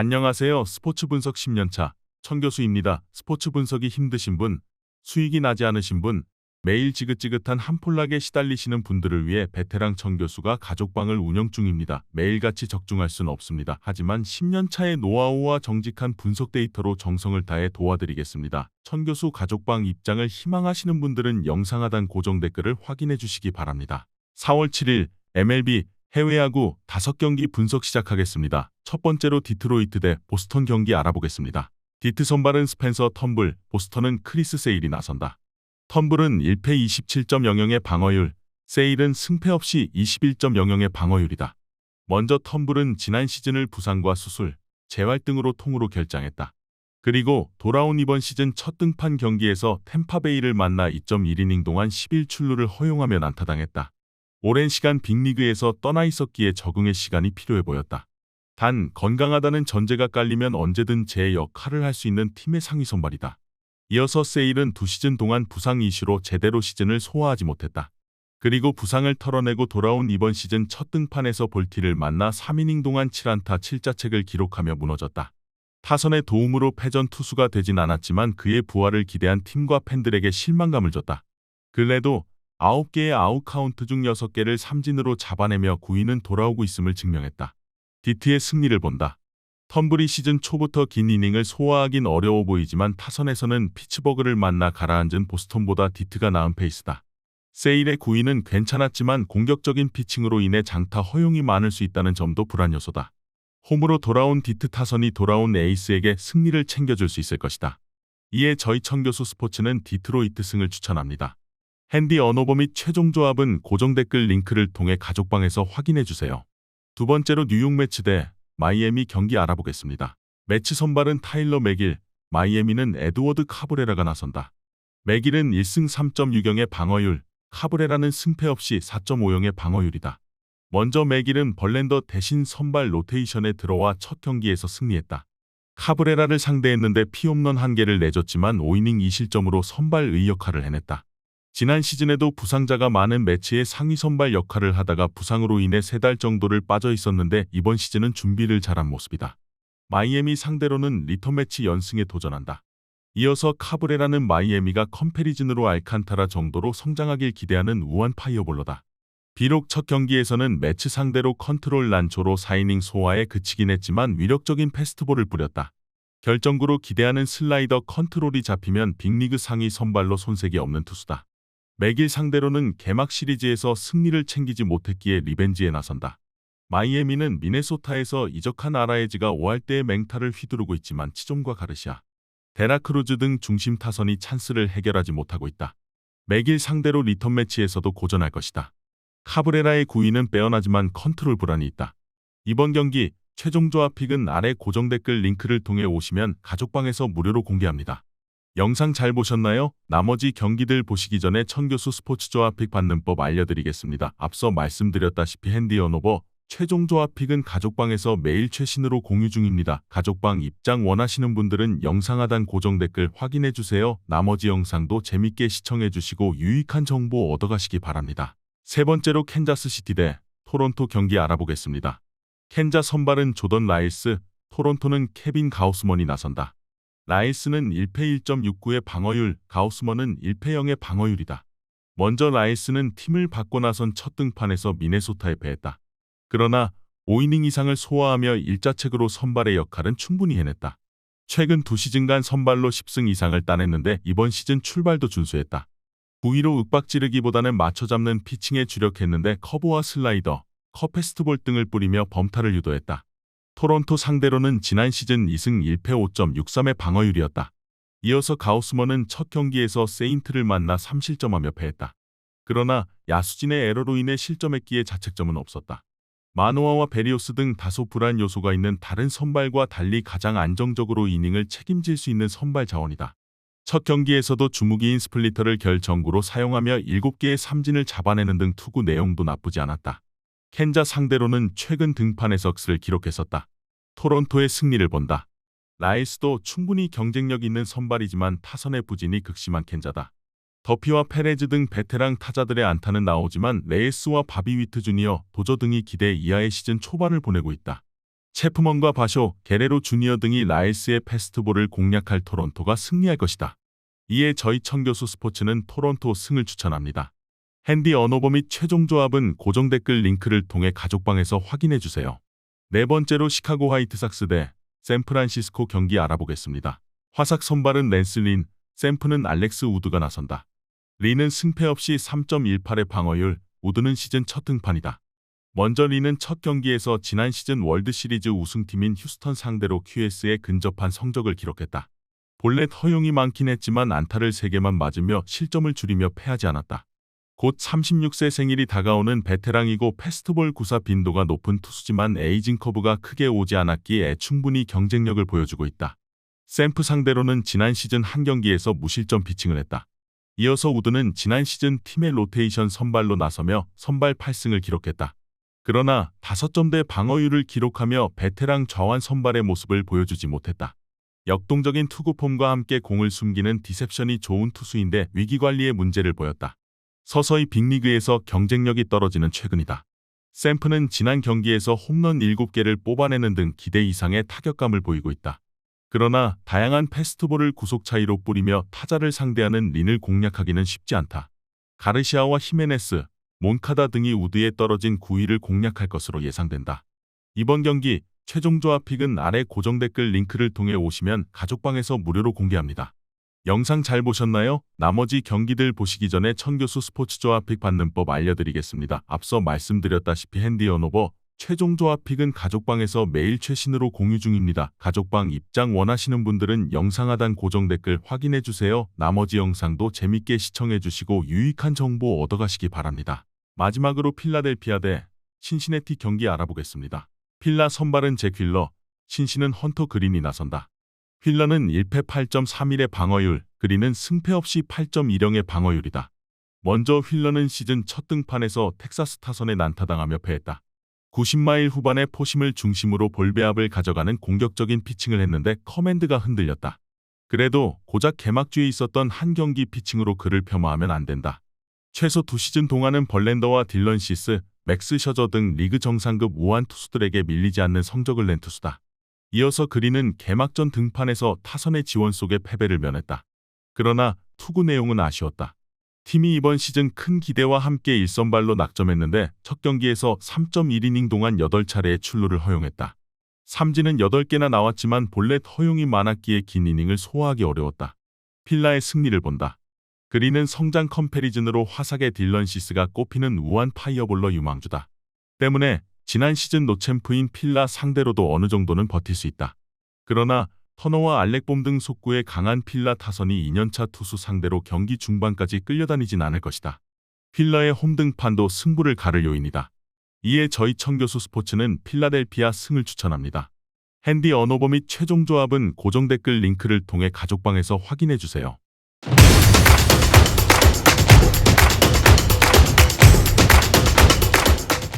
안녕하세요. 스포츠 분석 10년차 천교수입니다. 스포츠 분석이 힘드신 분, 수익이 나지 않으신 분, 매일 지긋지긋한 한폴락에 시달리시는 분들을 위해 베테랑 천교수가 가족방을 운영 중입니다. 매일같이 적중할 수는 없습니다. 하지만 10년차의 노하우와 정직한 분석 데이터로 정성을 다해 도와드리겠습니다. 천교수 가족방 입장을 희망하시는 분들은 영상 하단 고정 댓글을 확인해 주시기 바랍니다. 4월 7일 MLB 해외야구 5경기 분석 시작하겠습니다. 첫 번째로 디트로이트 대 보스턴 경기 알아보겠습니다. 디트 선발은 스펜서 텀블, 보스턴은 크리스 세일이 나선다. 텀블은 1패 27.00의 방어율, 세일은 승패 없이 21.00의 방어율이다. 먼저 텀블은 지난 시즌을 부상과 수술, 재활 등으로 통으로 결장했다. 그리고 돌아온 이번 시즌 첫 등판 경기에서 템파베이를 만나 2.1이닝 동안 11출루를 허용하며 난타당했다. 오랜 시간 빅리그에서 떠나 있었기에 적응의 시간이 필요해 보였다. 단 건강하다는 전제가 깔리면 언제든 제 역할을 할 수 있는 팀의 상위 선발이다. 이어서 세일은 2시즌 동안 부상 이슈로 제대로 시즌을 소화하지 못했다. 그리고 부상을 털어내고 돌아온 이번 시즌 첫 등판에서 볼티를 만나 3이닝 동안 7안타 7자책을 기록하며 무너졌다. 타선의 도움으로 패전 투수가 되진 않았지만 그의 부활을 기대한 팀과 팬들에게 실망감을 줬다. 근래도 9개의 아웃 카운트 중 6개를 삼진으로 잡아내며 9위는 돌아오고 있음을 증명했다. 디트의 승리를 본다. 텀블이 시즌 초부터 긴 이닝을 소화하긴 어려워 보이지만 타선에서는 피츠버그를 만나 가라앉은 보스턴보다 디트가 나은 페이스다. 세일의 9위는 괜찮았지만 공격적인 피칭으로 인해 장타 허용이 많을 수 있다는 점도 불안 요소다. 홈으로 돌아온 디트 타선이 돌아온 에이스에게 승리를 챙겨줄 수 있을 것이다. 이에 저희 천교수 스포츠는 디트로이트 승을 추천합니다. 핸디 언오버 및 최종 조합은 고정 댓글 링크를 통해 가족방에서 확인해주세요. 두 번째로 뉴욕 매치 대 마이애미 경기 알아보겠습니다. 매치 선발은 타일러 맥일, 마이애미는 에드워드 카브레라가 나선다. 맥일은 1승 3.60의 방어율, 카브레라는 승패 없이 4.50의 방어율이다. 먼저 맥일은 벌랜더 대신 선발 로테이션에 들어와 첫 경기에서 승리했다. 카브레라를 상대했는데 피홈런 1개를 내줬지만 5이닝 2실점으로 선발 의 역할을 해냈다. 지난 시즌에도 부상자가 많은 매치의 상위 선발 역할을 하다가 부상으로 인해 3달 정도를 빠져 있었는데 이번 시즌은 준비를 잘한 모습이다. 마이애미 상대로는 리턴 매치 연승에 도전한다. 이어서 카브레라는 마이애미가 컴패리즌으로 알칸타라 정도로 성장하길 기대하는 우한 파이어볼러다. 비록 첫 경기에서는 매치 상대로 컨트롤 난초로 4이닝 소화에 그치긴 했지만 위력적인 패스트볼을 뿌렸다. 결정구로 기대하는 슬라이더 컨트롤이 잡히면 빅리그 상위 선발로 손색이 없는 투수다. 맥일 상대로는 개막 시리즈에서 승리를 챙기지 못했기에 리벤지에 나선다. 마이애미는 미네소타에서 이적한 아라에즈가 5할 때의 맹타를 휘두르고 있지만 치존과 가르시아, 데라크루즈 등 중심 타선이 찬스를 해결하지 못하고 있다. 맥일 상대로 리턴 매치에서도 고전할 것이다. 카브레라의 9위는 빼어나지만 컨트롤 불안이 있다. 이번 경기 최종 조합 픽은 아래 고정 댓글 링크를 통해 오시면 가족방에서 무료로 공개합니다. 영상 잘 보셨나요? 나머지 경기들 보시기 전에 천교수 스포츠 조합 픽 받는 법 알려드리겠습니다. 앞서 말씀드렸다시피 핸디 언오버 최종 조합 픽은 가족방에서 매일 최신으로 공유 중입니다. 가족방 입장 원하시는 분들은 영상 하단 고정 댓글 확인해주세요. 나머지 영상도 재밌게 시청해주시고 유익한 정보 얻어가시기 바랍니다. 세 번째로 캔자스시티 대 토론토 경기 알아보겠습니다. 캔자 선발은 조던 라일스, 토론토는 케빈 가우스먼이 나선다. 라일스는 1패 1.69의 방어율, 가우스먼은 1패 0의 방어율이다. 먼저 라일스는 팀을 바꿔 나선 첫 등판에서 미네소타에 패했다. 그러나 5이닝 이상을 소화하며 1자책으로 선발의 역할은 충분히 해냈다. 최근 2시즌간 선발로 10승 이상을 따냈는데 이번 시즌 출발도 준수했다. 9위로 윽박지르기보다는 맞춰잡는 피칭에 주력했는데 커브와 슬라이더, 커패스트볼 등을 뿌리며 범타를 유도했다. 토론토 상대로는 지난 시즌 2승 1패 5.63의 방어율이었다. 이어서 가우스먼은 첫 경기에서 세인트를 만나 3실점하며 패했다. 그러나 야수진의 에러로 인해 실점했기에 자책점은 없었다. 마노아와 베리오스 등 다소 불안 요소가 있는 다른 선발과 달리 가장 안정적으로 이닝을 책임질 수 있는 선발 자원이다. 첫 경기에서도 주무기인 스플리터를 결정구로 사용하며 7개의 삼진을 잡아내는 등 투구 내용도 나쁘지 않았다. 캔자 상대로는 최근 등판에서 를 기록했었다. 토론토의 승리를 본다. 라일스도 충분히 경쟁력 있는 선발이지만 타선의 부진이 극심한 캔자다. 더피와 페레즈 등 베테랑 타자들의 안타는 나오지만 레이스와 바비 위트 주니어, 도저 등이 기대 이하의 시즌 초반을 보내고 있다. 체프먼과 바쇼, 게레로 주니어 등이 라일스의 패스트볼을 공략할 토론토가 승리할 것이다. 이에 저희 청교수 스포츠는 토론토 승을 추천합니다. 핸디 언어버 및 최종 조합은 고정 댓글 링크를 통해 가족방에서 확인해 주세요. 네 번째로 시카고 화이트삭스 대 샌프란시스코 경기 알아보겠습니다. 화삭 선발은 랜스 린, 샌프는 알렉스 우드가 나선다. 린은 승패 없이 3.18의 방어율, 우드는 시즌 첫 등판이다. 먼저 린은 첫 경기에서 지난 시즌 월드시리즈 우승팀인 휴스턴 상대로 QS에 근접한 성적을 기록했다. 본래 허용이 많긴 했지만 안타를 3개만 맞으며 실점을 줄이며 패하지 않았다. 곧 36세 생일이 다가오는 베테랑이고 패스트볼 구사 빈도가 높은 투수지만 에이징 커브가 크게 오지 않았기에 충분히 경쟁력을 보여주고 있다. 샌프 상대로는 지난 시즌 한 경기에서 무실점 피칭을 했다. 이어서 우드는 지난 시즌 팀의 로테이션 선발로 나서며 선발 8승을 기록했다. 그러나 5점대 방어율을 기록하며 베테랑 좌완 선발의 모습을 보여주지 못했다. 역동적인 투구 폼과 함께 공을 숨기는 디셉션이 좋은 투수인데 위기관리에 문제를 보였다. 서서히 빅리그에서 경쟁력이 떨어지는 최근이다. 샌프는 지난 경기에서 홈런 7개를 뽑아내는 등 기대 이상의 타격감을 보이고 있다. 그러나 다양한 패스트볼을 구속 차이로 뿌리며 타자를 상대하는 린을 공략하기는 쉽지 않다. 가르시아와 히메네스, 몬카다 등이 우드에 떨어진 9위를 공략할 것으로 예상된다. 이번 경기 최종 조합 픽은 아래 고정 댓글 링크를 통해 오시면 가족방에서 무료로 공개합니다. 영상 잘 보셨나요? 나머지 경기들 보시기 전에 천교수 스포츠 조합 픽 받는 법 알려드리겠습니다. 앞서 말씀드렸다시피 핸디 언어버 최종 조합 픽은 가족방에서 매일 최신으로 공유 중입니다. 가족방 입장 원하시는 분들은 영상 하단 고정 댓글 확인해주세요. 나머지 영상도 재밌게 시청해주시고 유익한 정보 얻어가시기 바랍니다. 마지막으로 필라델피아 대 신시내티 경기 알아보겠습니다. 필라 선발은 잭 휠러, 신시는 헌터 그린이 나선다. 휠러는 1패 8.31의 방어율, 그린은 승패 없이 8.10의 방어율이다. 먼저 휠러는 시즌 첫 등판에서 텍사스 타선에 난타당하며 패했다. 90마일 후반에 포심을 중심으로 볼배합을 가져가는 공격적인 피칭을 했는데 커맨드가 흔들렸다. 그래도 고작 개막주에 있었던 한 경기 피칭으로 그를 폄하하면 안 된다. 최소 2시즌 동안은 벌랜더와 딜런 시스, 맥스 셔저 등 리그 정상급 우한 투수들에게 밀리지 않는 성적을 낸 투수다. 이어서 그린은 개막전 등판에서 타선의 지원 속에 패배를 면했다. 그러나 투구 내용은 아쉬웠다. 팀이 이번 시즌 큰 기대와 함께 1선발로 낙점했는데 첫 경기에서 3.1이닝 동안 8차례의 출루를 허용했다. 삼진은 8개나 나왔지만 본래 허용이 많았기에 긴 이닝을 소화하기 어려웠다. 필라의 승리를 본다. 그린은 성장 컴패리즌으로 화삭의 딜런 시스가 꼽히는 우한 파이어볼러 유망주다. 때문에 지난 시즌 노챔프인 필라 상대로도 어느 정도는 버틸 수 있다. 그러나 터너와 알렉봄 등 속구에 강한 필라 타선이 2년차 투수 상대로 경기 중반까지 끌려다니진 않을 것이다. 필라의 홈등판도 승부를 가를 요인이다. 이에 저희 청교수 스포츠는 필라델피아 승을 추천합니다. 핸디 언어버 및 최종 조합은 고정 댓글 링크를 통해 가족방에서 확인해주세요.